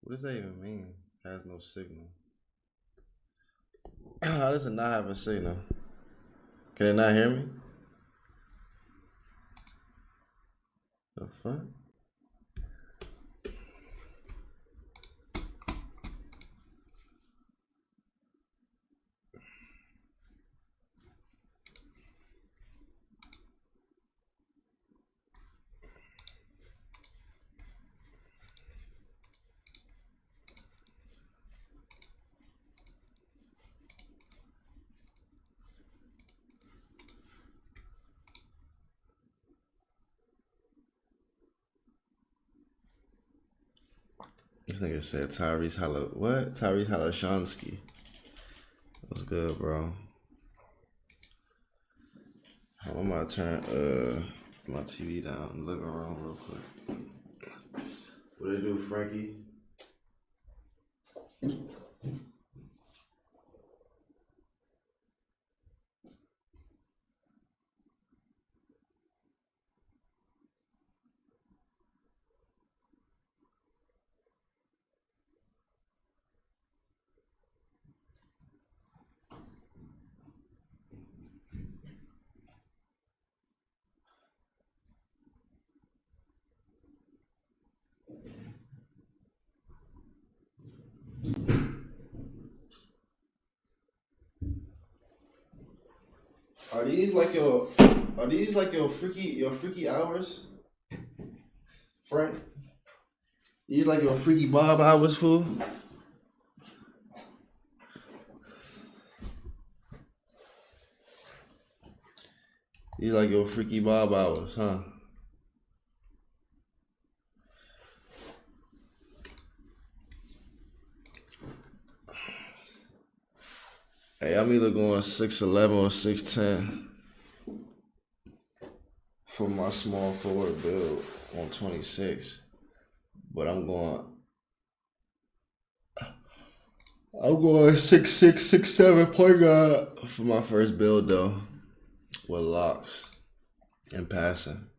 What does that even mean? Has no signal. How does it not have a signal? Can it not hear me? The fuck? This nigga said Tyrese Hallow. What? Tyrese Halashonsky. What's good, bro? I'm about to turn my TV down in the living room real quick. What do they do, Frankie? Are these like your freaky hours, Frank? These like your freaky Bob hours, fool? These like your freaky Bob hours, huh? Hey, I'm either going 6'11" or 6'10" for my small forward build on 26, but I'm going 6'6", 6'7" point guard for my first build though, with locks and passing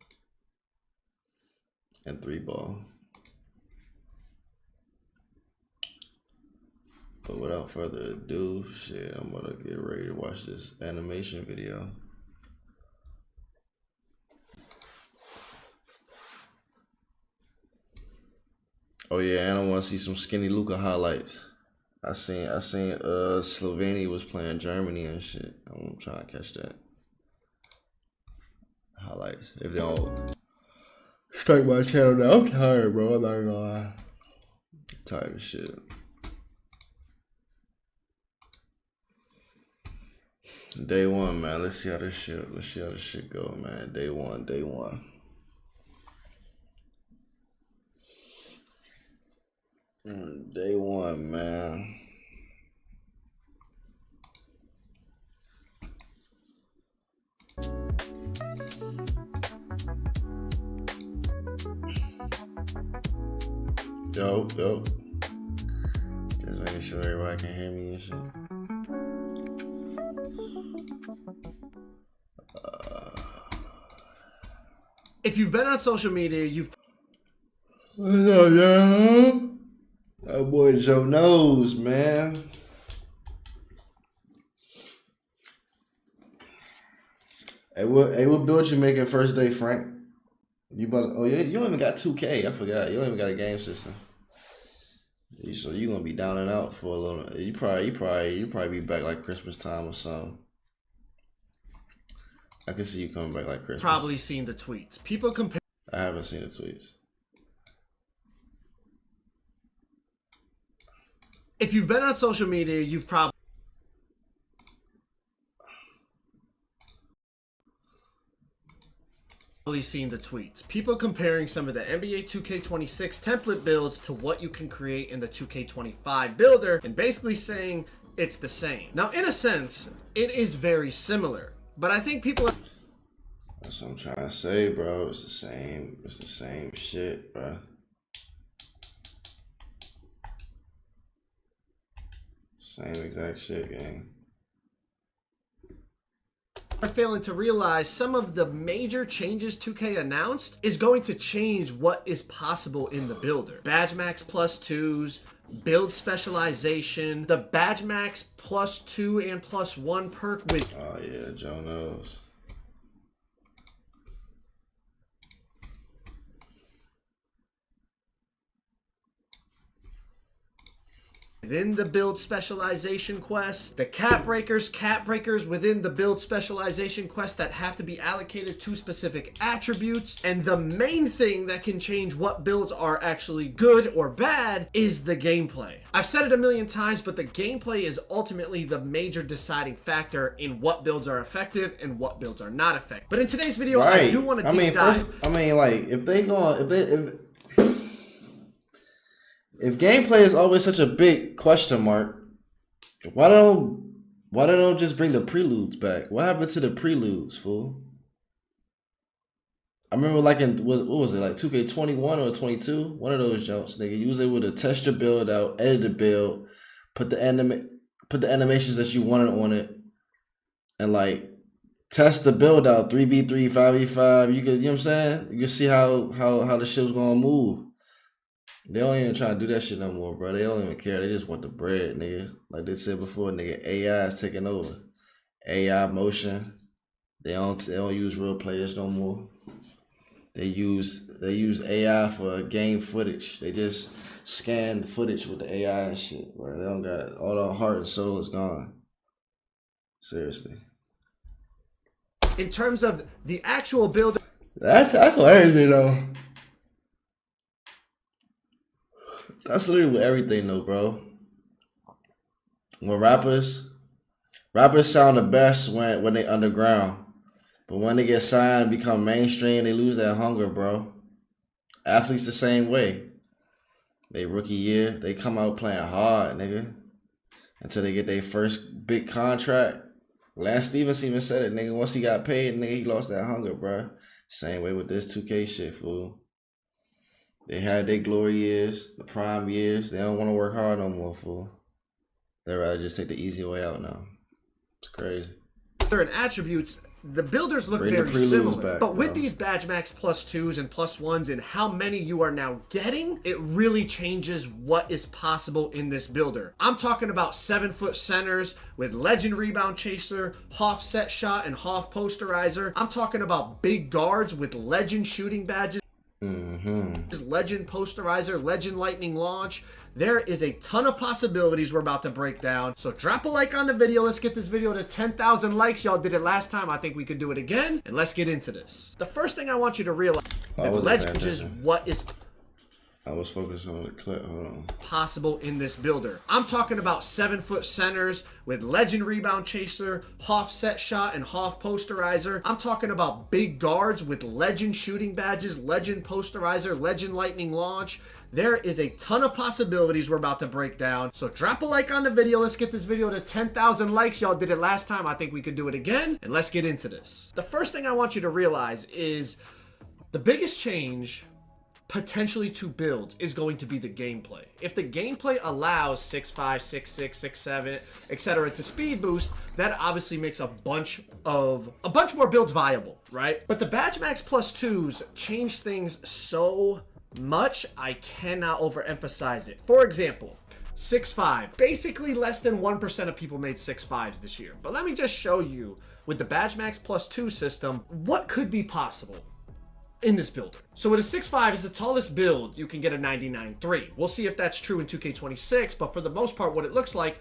and 3-ball. But without further ado, shit, I'm gonna get ready to watch this animation video. Oh yeah, and I want to see some skinny Luka highlights. I seen Slovenia was playing Germany and shit. I'm trying to catch that highlights. If they don't strike my channel down, I'm tired, bro. I'm not gonna lie. I'm tired of shit. Day one, man. Let's see how this shit go, man. Day one. Day one, man. Yo. Just making sure everybody can hear me and shit. If you've been on social media, you've... What's up, y'all? That boy Joe knows, man. Hey, what build you making first day, Frank? You don't even got 2K. I forgot. You don't even got a game system. So you gonna be down and out for a little. You probably be back like Christmas time or something. I can see you coming back like Christmas. Probably seen the tweets. People compare. I haven't seen the tweets. If you've been on social media, you've probably seen the tweets. People comparing some of the NBA 2K26 template builds to what you can create in the 2K25 builder and basically saying it's the same. Now, in a sense, it is very similar, but I think people... That's what I'm trying to say, bro. It's the same shit, bro. Same exact shit, gang. failing to realize some of the major changes 2K announced is going to change what is possible in the builder. Badge Max +2s, build specialization, the Badge Max +2 and +1 perk with... Oh yeah, Joe knows. within the build specialization quest, the cap breakers within the build specialization quest that have to be allocated to specific attributes, and the main thing that can change what builds are actually good or bad is the gameplay. I've said it a million times, but the gameplay is ultimately the major deciding factor in what builds are effective and what builds are not effective. But in today's video, I do want to deep dive. If gameplay is always such a big question mark, why don't just bring the preludes back? What happened to the preludes, fool? I remember like in what was it, like 2K21 or 22? One of those jumps, nigga. You was able to test your build out, edit the build, put the animations that you wanted on it, and like test the build out 3v3, 5v5. You know what I'm saying? You can see how the shit was gonna move. They don't even try to do that shit no more, bro. They don't even care. They just want the bread, nigga. Like they said before, nigga, AI is taking over. AI motion. They don't use real players no more. They use AI for game footage. They just scan the footage with the AI and shit, bro. They don't got all the heart and soul is gone. Seriously. In terms of the actual build, that's what everything though. That's literally with everything though, bro. When rappers sound the best when they underground. But when they get signed and become mainstream, they lose that hunger, bro. Athletes the same way. They rookie year, they come out playing hard, nigga. Until they get their first big contract. Lance Stevenson even said it, nigga. Once he got paid, nigga, he lost that hunger, bro. Same way with this 2K shit, fool. They had their glory years, the prime years. They don't want to work hard no more, fool. They'd rather just take the easy way out now. It's crazy. Certain attributes, the builders look very similar. Back, but with these Badge Max +2s and +1s and how many you are now getting, it really changes what is possible in this builder. I'm talking about 7-foot centers with Legend Rebound Chaser, Hoff Set Shot, and Hoff Posterizer. I'm talking about big guards with Legend Shooting Badges. Legend Posterizer, Legend Lightning Launch. There is a ton of possibilities we're about to break down. So drop a like on the video. Let's get this video to 10,000 likes. Y'all did it last time. I think we could do it again. And let's get into this. The first thing I want you to realize that Legend is what is... I was focused on the clip. Hold on. Possible in this builder. I'm talking about 7-foot centers with Legend Rebound Chaser, Hoff Set Shot, and Hoff Posterizer. I'm talking about big guards with Legend Shooting Badges, Legend Posterizer, Legend Lightning Launch. There is a ton of possibilities we're about to break down. So drop a like on the video. Let's get this video to 10,000 likes. Y'all did it last time. I think we could do it again. And let's get into this. The first thing I want you to realize is the biggest change potentially to builds is going to be the gameplay. If the gameplay allows 6'5", 6'6", 6'7", etc. to speed boost, that obviously makes a bunch more builds viable, right? But the Badge Max +2s change things so much, I cannot overemphasize it. For example, 6'5". Basically less than 1% of people made 6'5s this year. But let me just show you with the Badge Max +2 system what could be possible in this builder. So with a 6'5" is the tallest build, you can get a 99.3. We'll see if that's true in 2K26, but for the most part, what it looks like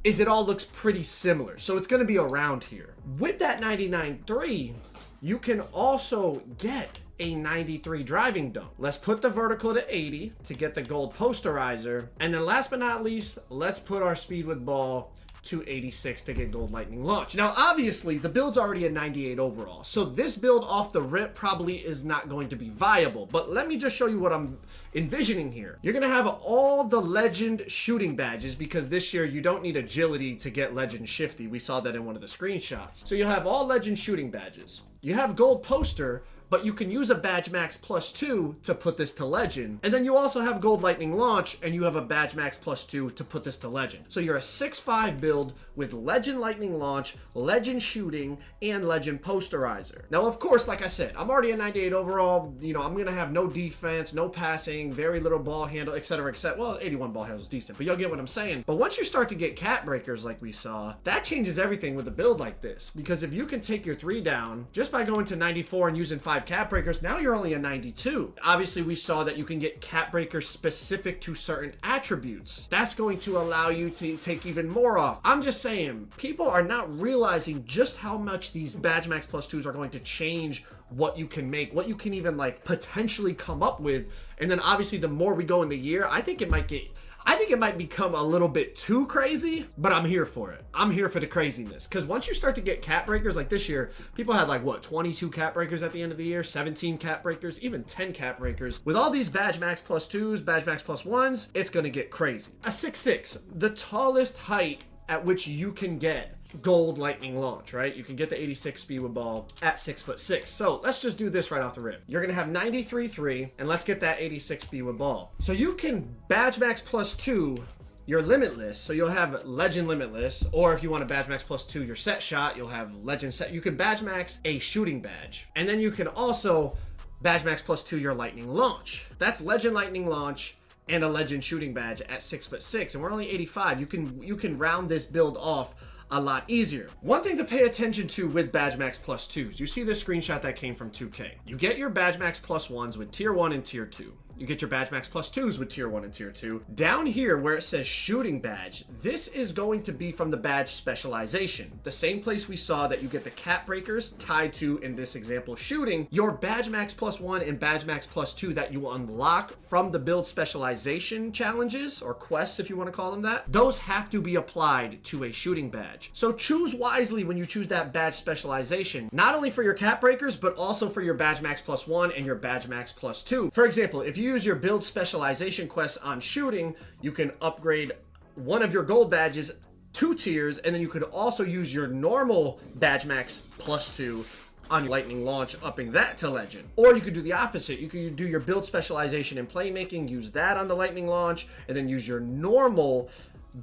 is it all looks pretty similar. So it's gonna be around here. With that 99.3, you can also get a 93 driving dunk. Let's put the vertical to 80 to get the gold posterizer. And then last but not least, let's put our speed with ball to 86 to get gold lightning launch. Now, obviously, the build's already a 98 overall, so this build off the rip probably is not going to be viable, but let me just show you what I'm envisioning here. You're gonna have all the legend shooting badges because this year you don't need agility to get legend shifty. We saw that in one of the screenshots. So you have all legend shooting badges. You have gold poster but you can use a Badge Max +2 to put this to Legend. And then you also have Gold Lightning Launch, and you have a Badge Max +2 to put this to Legend. So you're a 6-5 build with Legend Lightning Launch, Legend Shooting, and Legend Posterizer. Now, of course, like I said, I'm already a 98 overall. You know, I'm going to have no defense, no passing, very little ball handle, etc., etc. Well, 81 ball handle is decent, but you'll get what I'm saying. But once you start to get cap breakers like we saw, that changes everything with a build like this. Because if you can take your 3 down just by going to 94 and using 5 cap breakers, now you're only a 92. Obviously, we saw that you can get cap breakers specific to certain attributes. That's going to allow you to take even more off. I'm just saying, people are not realizing just how much these Badge Max +2s are going to change what you can make, what you can even like potentially come up with. And then obviously the more we go in the year, I think it might become a little bit too crazy, but I'm here for it. I'm here for the craziness. Because once you start to get cap breakers, like this year, people had like, what, 22 cap breakers at the end of the year, 17 cap breakers, even 10 cap breakers. With all these Badge Max +2s, Badge Max +1s, it's going to get crazy. A 6'6", the tallest height at which you can get Gold Lightning Launch, right? You can get the 86 speed with ball at 6'6". So let's just do this right off the rip. You're gonna have 93.3, and let's get that 86 speed with ball. So you can Badge Max +2 your Limitless, so you'll have Legend Limitless, or if you want to Badge Max +2 your Set Shot, you'll have Legend Set. You can Badge Max a Shooting Badge, and then you can also Badge Max +2 your Lightning Launch. That's Legend Lightning Launch and a Legend Shooting Badge at 6'6", and we're only 85. You can round this build off a lot easier. One thing to pay attention to with Badge Max +2s, you see this screenshot that came from 2K. You get your Badge Max +1s with Tier 1 and Tier 2. You get your Badge Max +2s with Tier 1 and Tier 2. Down here where it says Shooting Badge, this is going to be from the badge specialization. The same place we saw that you get the cap breakers tied to, in this example, Shooting. Your Badge Max +1 and Badge Max +2 that you unlock from the build specialization challenges, or quests if you want to call them that, those have to be applied to a Shooting Badge. So choose wisely when you choose that badge specialization, not only for your cap breakers, but also for your Badge Max +1 and your Badge Max +2. For example, if you use your build specialization quest on Shooting, you can upgrade one of your gold badges 2 tiers, and then you could also use your normal Badge Max +2 on Lightning Launch, upping that to Legend. Or you could do the opposite. You could do your build specialization in playmaking, use that on the Lightning Launch, and then use your normal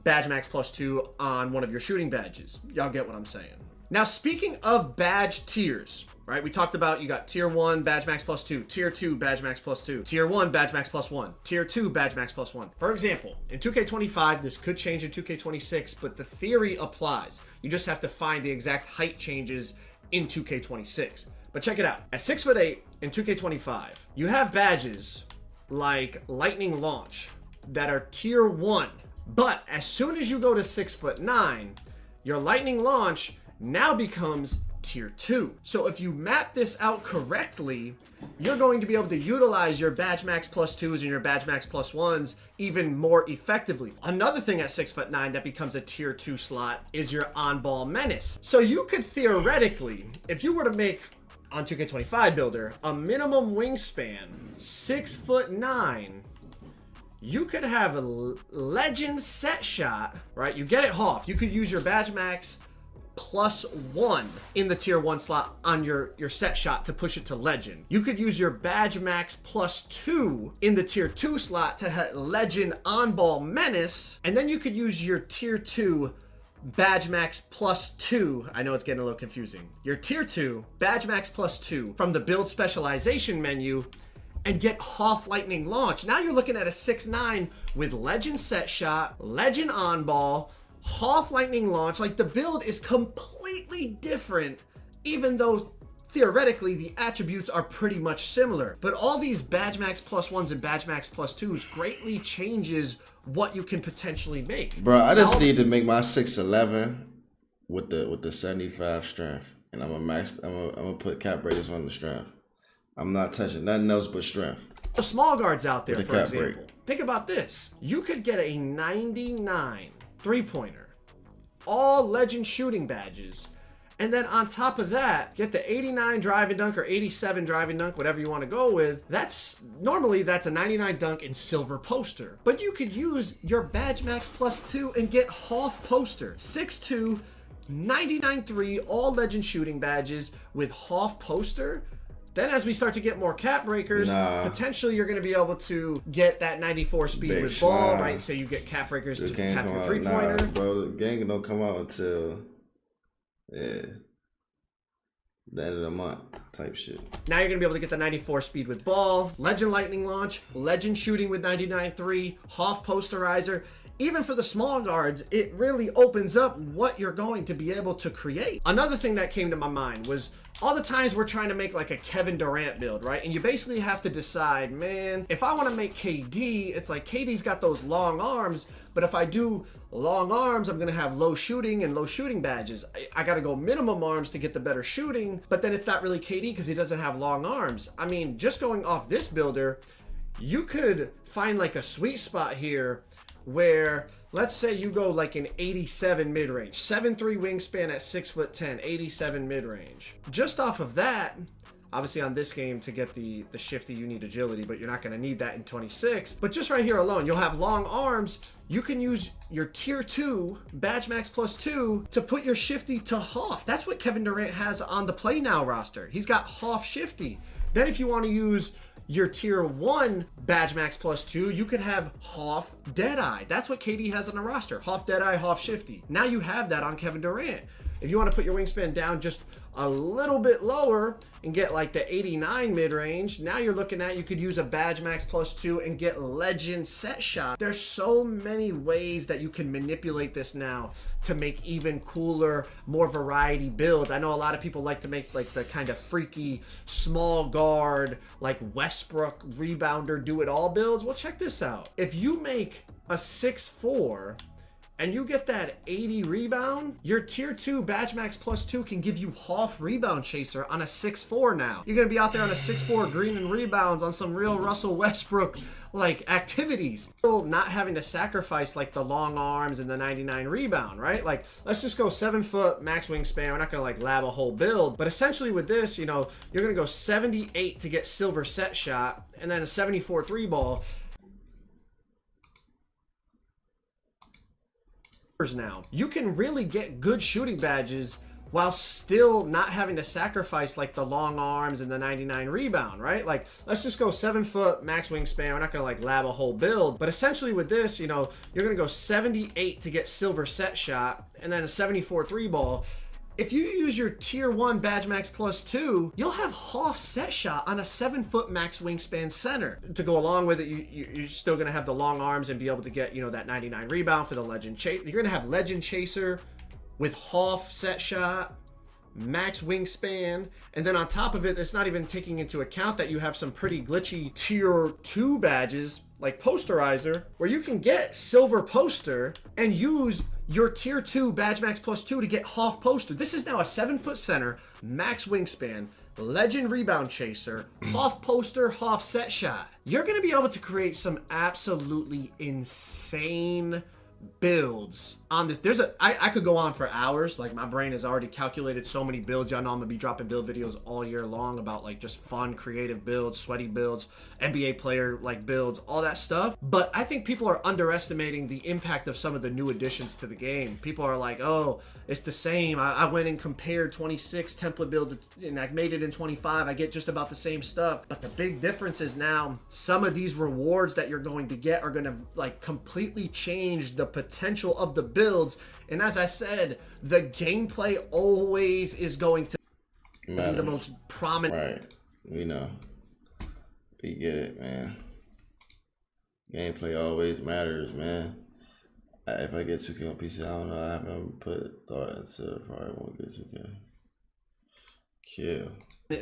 Badge Max +2 on one of your Shooting Badges. Y'all get what I'm saying. Now, speaking of badge tiers, right? We talked about you got Tier 1 Badge Max +2, Tier 2 Badge Max +2, Tier 1 Badge Max +1, Tier 2 Badge Max +1. For example, in 2K25, this could change in 2K26, but the theory applies. You just have to find the exact height changes in 2K26. But check it out. At 6'8" in 2K25, you have badges like Lightning Launch that are Tier 1. But as soon as you go to 6'9", your Lightning Launch now becomes Tier 2. So if you map this out correctly, you're going to be able to utilize your Badge Max +2s and your Badge Max +1s even more effectively. Another thing at 6'9" that becomes a Tier 2 slot is your On-Ball Menace. So you could theoretically, if you were to make, on 2K25 Builder, a minimum wingspan, 6'9", you could have a Legend Set Shot, right? You get it half. You could use your Badge Max +1 in the Tier 1 slot on your Set Shot to push it to Legend. You could use your Badge Max +2 in the Tier 2 slot to hit Legend On-Ball Menace, and then you could use your Tier 2 Badge Max +2. I know it's getting a little confusing. Your Tier 2 Badge Max +2 from the build specialization menu and get half Lightning Launch. Now you're looking at a 6'9" with Legend Set Shot, Legend On-Ball, half Lightning Launch. Like, the build is completely different, even though theoretically the attributes are pretty much similar. But all these Badge Max +1s and Badge Max +2s greatly changes what you can potentially make. Bro, I just need to make my 6'11" with the 75 strength, and I'm gonna put cap breakers on the strength. I'm not touching nothing else but strength. The small guards out there, for example, think about this. You could get a 99 3-pointer, all Legend Shooting Badges, and then on top of that, get the 89 driving dunk or 87 driving dunk, whatever you want to go with. Normally that's a 99 dunk in silver poster. But you could use your Badge Max +2 and get half poster. 6'2", 99.3, all Legend Shooting Badges with half poster. Then as we start to get more cap breakers, potentially you're going to be able to get that 94 speed Big with ball, right? So you get cap breakers to tap your three-pointer. Bro, the game don't come out until the end of the month type shit. Now you're going to be able to get the 94 speed with ball, legend lightning launch, legend shooting with 99.3, Hoff posterizer. Even for the small guards, it really opens up what you're going to be able to create. Another thing that came to my mind was all the times we're trying to make like a Kevin Durant build, right? And you basically have to decide, man, if I want to make KD, it's like KD's got those long arms, but if I do long arms, I'm going to have low shooting and low shooting badges. I got to go minimum arms to get the better shooting, but then it's not really KD because he doesn't have long arms. I mean, just going off this builder, you could find like a sweet spot here where let's say you go like an 87 mid-range, 7'3" wingspan at 6'10", 87 mid-range. Just off of that, obviously on this game to get the shifty you need agility, but you're not going to need that in 26. But just right here alone, you'll have long arms. You can use your tier 2 badge max +2 to put your shifty to Hoff. That's what Kevin Durant has on the play now roster. He's got Hoff shifty. Then if you want to use your tier 1 badge max +2, you could have Hoff Deadeye. That's what KD has on the roster. Hoff Deadeye, Hoff Shifty. Now you have that on Kevin Durant. If you want to put your wingspan down just a little bit lower and get like the 89 mid-range, now you're looking at, you could use a badge max +2 and get legend set shot. There's so many ways that you can manipulate this now to make even cooler, more variety builds. I know a lot of people like to make like the kind of freaky small guard, like Westbrook rebounder, do it all builds. Well, check this out. If you make a 6'4", and you get that 80 rebound, your tier 2 badge max +2 can give you Hoff rebound chaser on a 6'4" now. You're gonna be out there on a 6'4" green and rebounds on some real Russell Westbrook like activities. Still not having to sacrifice like the long arms and the 99 rebound, right? Like, let's just go 7 foot max wingspan. We're not gonna like lab a whole build, but essentially with this, you know, you're gonna go 78 to get silver set shot and then a 74 3 ball. Now you can really get good shooting badges while still not having to sacrifice like the long arms and the 99 rebound, right? Like, let's just go 7 foot max wingspan. We're not gonna like lab a whole build, but essentially with this, you know, you're gonna go 78 to get silver set shot and then a 74 3 ball. If you use your tier 1 badge max +2, you'll have Hoff set shot on a 7 foot max wingspan center. To go along with it, you're still going to have the long arms and be able to get, you know, that 99 rebound for the legend chase. You're going to have legend chaser with Hoff set shot, max wingspan, and then on top of it, it's not even taking into account that you have some pretty glitchy tier 2 badges like posterizer, where you can get silver poster and use your tier 2 badge max +2 to get Hoff poster. This is now a 7 foot center, max wingspan, legend rebound chaser, Hoff poster, Hoff set shot. You're going to be able to create some absolutely insane builds on this. I could go on for hours. Like, my brain has already calculated so many builds. Y'all know I'm gonna be dropping build videos all year long about like just fun, creative builds, sweaty builds, NBA player like builds, all that stuff. But I think people are underestimating the impact of some of the new additions to the game. People are like, oh, it's the same. I went and compared 26 template build and I made it in 25. I get just about the same stuff. But the big difference is now some of these rewards that you're going to get are gonna like completely change the potential of the builds. And as I said, the gameplay always is going to be the most prominent. Right. We know. We get it, man. Gameplay always matters, man. If I get 2K on PC, I don't know. I haven't put thought into probably won't get 2K. Kill.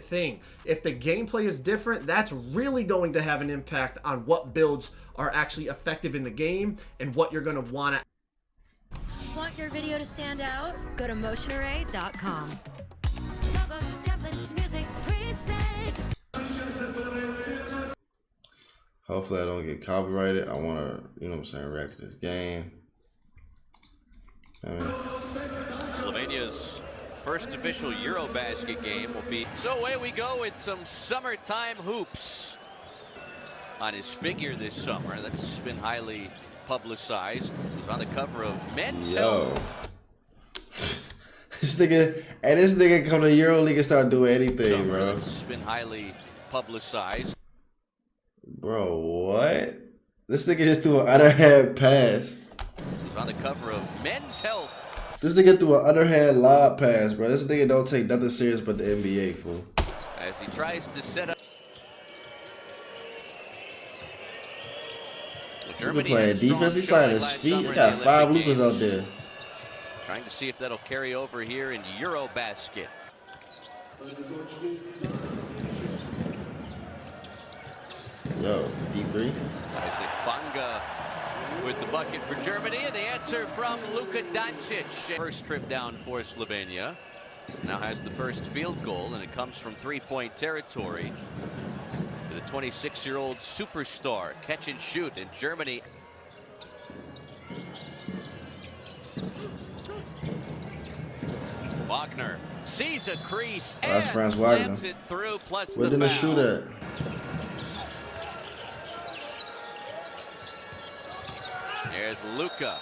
Thing. If the gameplay is different, that's really going to have an impact on what builds are actually effective in the game and what you're going to want to. Want your video to stand out? Go to motionarray.com. Hopefully I don't get copyrighted. I want to, you know what I'm saying, react to this game. Slovenia's first official Eurobasket game will be. So away we go with some summertime hoops on his figure this summer. That's been highly publicized. It was on the cover of Men's Health. This nigga come to EuroLeague and start doing anything, Summer bro. that's been highly publicized. Bro, what? This nigga just threw an underhand pass. He's on the cover of Men's Health. This nigga threw an underhand lob pass, bro. This nigga don't take nothing serious but the NBA, fool. As he tries to set up. Well, Germany playing had a strong defense. He's showing sliding his last feet. summer He in got the 5 Olympic loopers out Games. there. Trying to see if that'll carry over here in Eurobasket. Yo, deep three. Isaac Bonga with the bucket for Germany, and the answer from Luka Doncic. First trip down for Slovenia. Now has the first field goal, and it comes from three-point territory. For the 26-year-old superstar, catch and shoot in Germany. Wagner sees a crease and That's Franz Wagner. slams it through, plus Where the did the foul. shoot at? There's Luka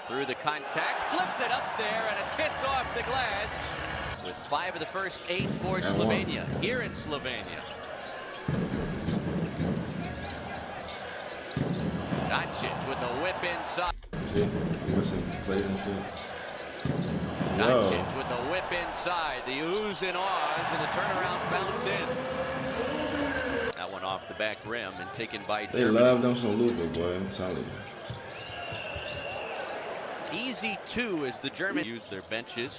through the contact, flipped it up there, and a kiss off the glass. With 5 of the first 8 for And Slovenia, here in Slovenia. Doncic with the whip inside. See, missing plays and shit. Yo, Doncic with the whip inside, the oohs and ahs, and the turnaround bounce in. That one off the back rim and taken by they Germany. love them some Luka, boy. I'm telling you. Easy 2 as the Germans use their benches.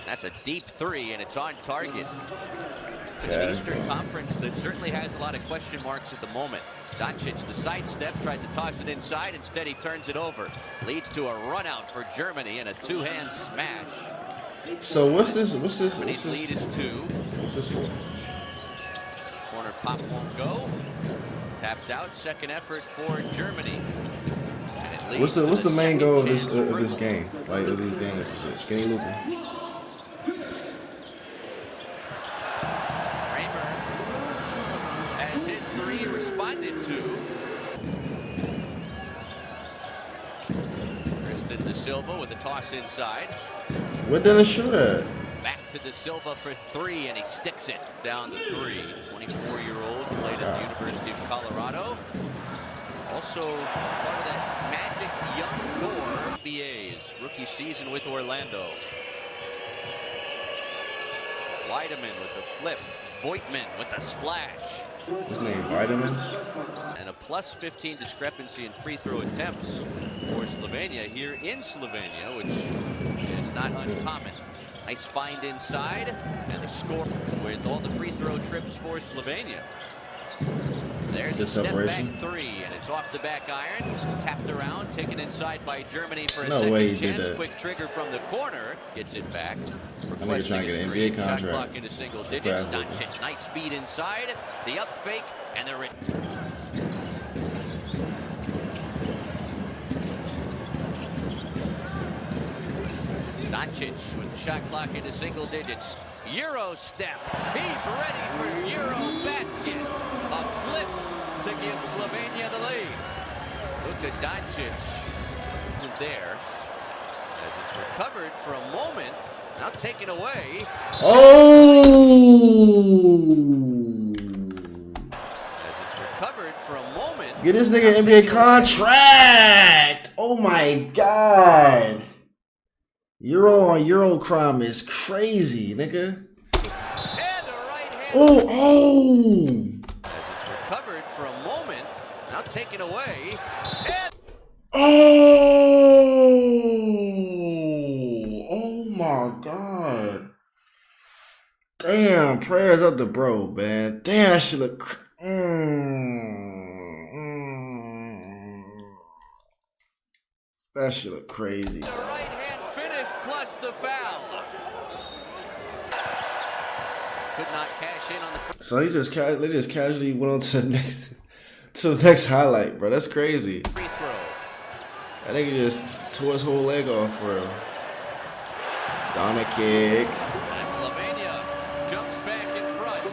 That's a deep 3, and it's on target. It's an Eastern Conference that certainly has a lot of question marks at the moment. Doncic, the sidestep, tried to toss it inside. Instead, he turns it over. Leads to a run out for Germany and a two-hand smash. So what's this? Germany's lead is 2. What's this for? Corner pop won't go. Tapped out. Second effort for Germany. And it leads What's to the main second goal of chance this triple. game? Like of these games, and shit? Skinny Luka. Kramer has his 3 responded to. Tristan De Silva with a toss inside. What did it shoot at? Back to De Silva for 3, and he sticks it down the 3. 24-year-old, played at the University of Colorado. Also part of that Magic young core. BA's rookie season with Orlando. Weideman with the flip. Voigtman with the splash. His name Vitamins. And a plus 15 discrepancy in free throw attempts for Slovenia here in Slovenia, which is not uncommon. Nice find inside, and they score with all the free throw trips for Slovenia. There's a step separation. back 3, and it's off the back iron. Tapped around, taken inside by Germany for a No second way he did chance. that. Quick trigger from the corner. Gets it back. nigga trying to get an Requesting a NBA screen. Shot contract. clock into single digits. Bradley. Doncic, nice feed inside. The up fake, and the Doncic with the shot clock into single digits. Euro step. He's ready for Euro basket. A flip to give Slovenia the lead. Luka Doncic is there as it's recovered for a moment. Now taken away. Oh! As it's recovered for a moment. Get this nigga Now NBA taken away. contract! Oh my god! Euro on Euro crime is crazy, nigga. And a right hand. Oh! As it's recovered for a moment. Now taken away. And Oh my god. Damn, prayers up to bro, man. Damn, that shit look. That shit look crazy. the right hand finish plus the foul. Could not cash in on the So they just casually went on to the next highlight, bro. That's crazy. free throw. That nigga just tore his whole leg off for real. Donna kick. And Slovenia jumps back in front.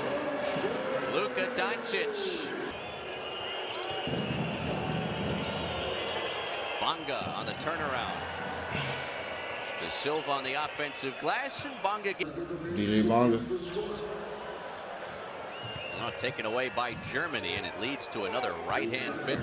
Luka Doncic. Bonga on the turnaround. De Silva on the offensive glass, and Bonga DJ Bonga. Oh, taken away by Germany, and it leads to another right-hand fit.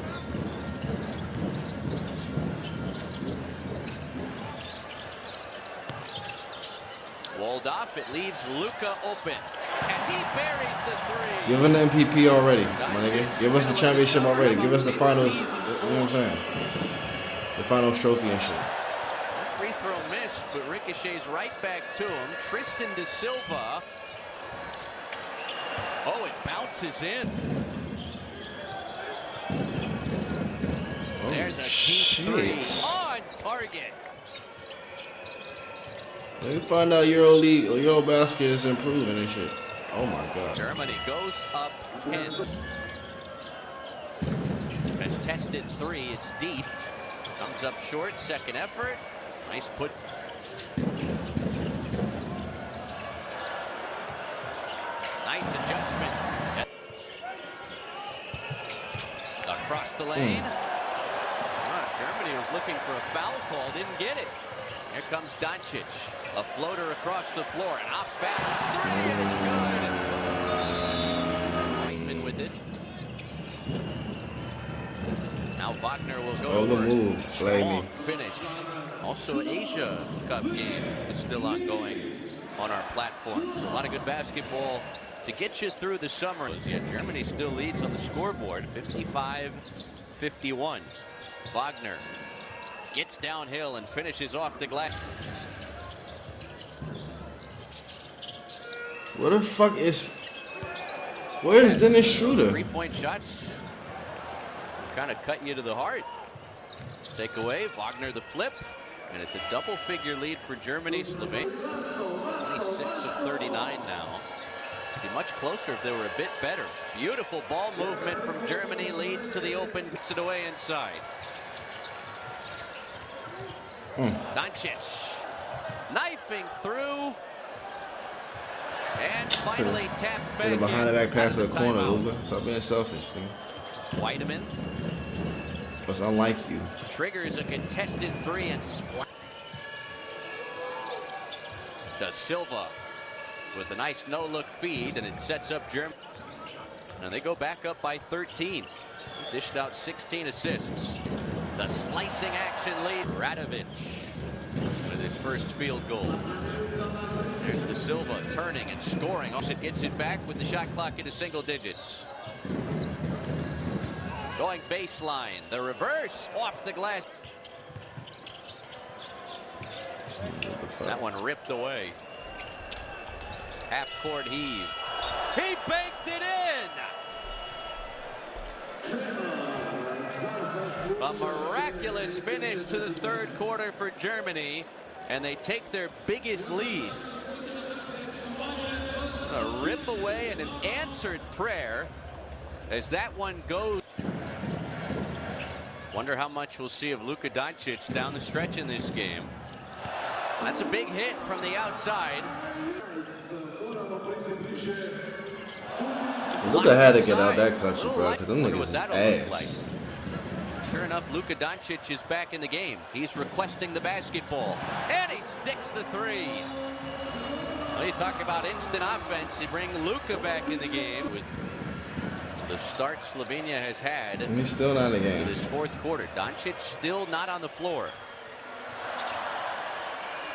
Walled off, it leaves Luka open, and he buries the three. Give him the MVP already, my nigga. Give us the championship already. Give us the finals. You know what I'm saying? The finals trophy and shit. That free throw missed, but ricochets right back to him. Tristan De Silva. Oh, it bounces in. Oh, There's a shit. key three on target. Let me find out Eurobasket is improving and shit. Oh my god. Germany goes up 10. Contested three, it's deep. Comes up short, second effort. Nice put. Nice adjustment. Across the lane. Germany was looking for a foul call, didn't get it. Here comes Doncic. A floater across the floor, an off balance three, and it's good. Waitman with it. Now Wagner will go. Oh, the move. Play me. Finish. Also, Asia Cup game is still ongoing on our platform. So a lot of good basketball to get you through the summer. Yet Germany still leads on the scoreboard, 55-51. Wagner gets downhill and finishes off the glass. What the fuck is? Where is Dennis Schroeder? 3-point shots kind of cutting you to the heart. Take away Wagner the flip, and it's a double-figure lead for Germany. Slovenia 26 of 39 now. Be much closer if they were a bit better. Beautiful ball movement from Germany, leads to the open, gets it away inside. Doncic knifing through, and finally tapped back. Behind the back pass to the corner, Luka. Stop being selfish, man. Waitman. That's unlike you. Triggers a contested three and splat. De Silva with a nice no-look feed, and it sets up Germany. And they go back up by 13. Dished out 16 assists. The slicing action lead. Radovic with his first field goal. There's De Silva turning and scoring. Also gets it back with the shot clock into single digits. Going baseline. The reverse off the glass. That one ripped away. Half-court heave. He banked it in! A miraculous finish to the third quarter for Germany, and they take their biggest lead. A rip away and an answered prayer as that one goes. Wonder how much we'll see of Luka Doncic down the stretch in this game. That's a big hit from the outside. Luka had to get out that country, bro, because them niggas is ass. Sure enough, Luka Doncic is back in the game. He's requesting the basketball, and he sticks the three. Well, you talk about instant offense. You bring Luka back in the game with the start Slovenia has had. And he's still not in the game. This fourth quarter, Doncic still not on the floor.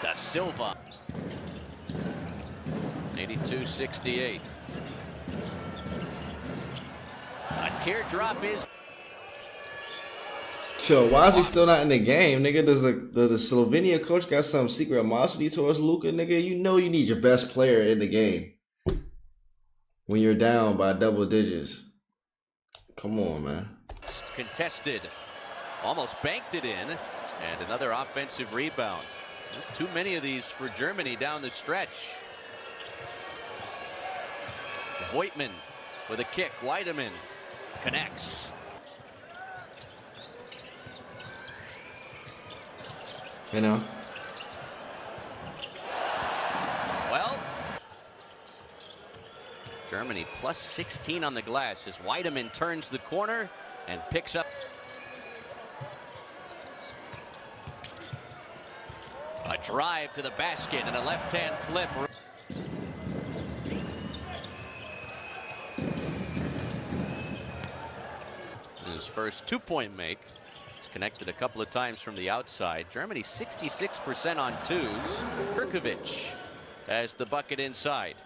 De Silva. 82-68. A teardrop is. So why is he still not in the game, nigga? Does the Slovenia coach got some secret animosity towards Luka, nigga? You know you need your best player in the game when you're down by double digits. Come on, man. Contested. Almost banked it in. And another offensive rebound. There's too many of these for Germany down the stretch. Waitman with a kick. Waitman connects. You know. Well, Germany plus 16 on the glass as Waitman turns the corner and picks up. Drive to the basket and a left-hand flip. His first two-point make. He's connected a couple of times from the outside. Germany 66% on twos. Berkovic has the bucket inside.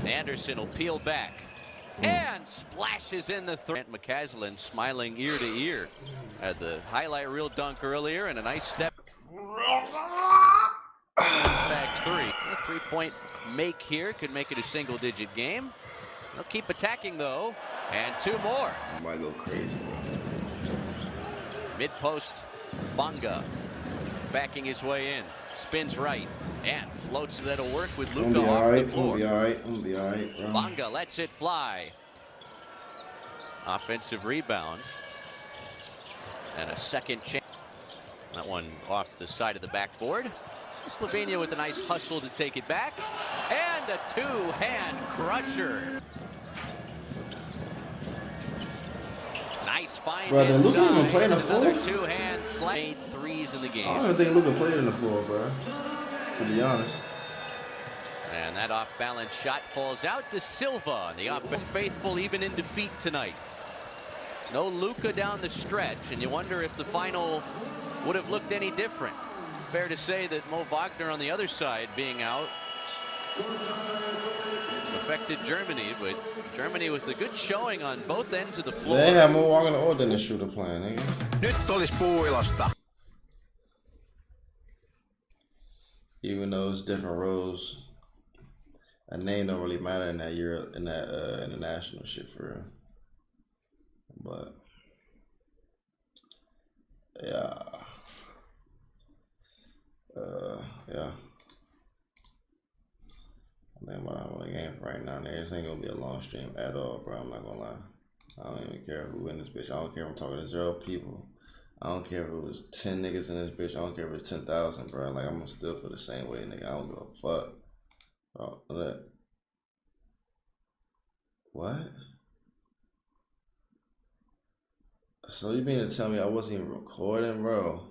Anderson will peel back and splashes in the third. McCaslin smiling ear to ear. Had the highlight reel dunk earlier and a nice step back three. A three-point make here could make it a single-digit game. They'll keep attacking though, and two more. Might go crazy. Mid-post, Bonga backing his way in, spins right and floats. That'll work with Luka off the floor. I'm gonna be all right, bro. Bonga lets it fly. Offensive rebound and a second chance. That one off the side of the backboard. Slovenia with a nice hustle to take it back, and a two-hand crusher. Nice find. Bro, did Luka even play in the Another fourth? two-hand slam. 8 threes in the game. I don't even think Luka played in the fourth, bro. To be honest. And that off-balance shot falls out to Silva. And the offense faithful even in defeat tonight. No Luka down the stretch, and you wonder if the final would have looked any different. Fair to say that Mo Wagner on the other side being out affected Germany, but Germany with a good showing on both ends of the floor. They have more Wagner or than the shooter playing, nigga. Nyt olis puuilosta. Even though it's different roles, a name don't really matter in that year in that international shit for real. But yeah. Yeah. I think about how the game right now. This ain't gonna be a long stream at all, bro. I'm not gonna lie. I don't even care who in this bitch. I don't care if I'm talking to 0 people. I don't care if it was 10 niggas in this bitch. I don't care if it's 10,000, bro. Like, I'm gonna still feel the same way, nigga. I don't give a fuck. Oh, look. What? So you mean to tell me I wasn't even recording, bro?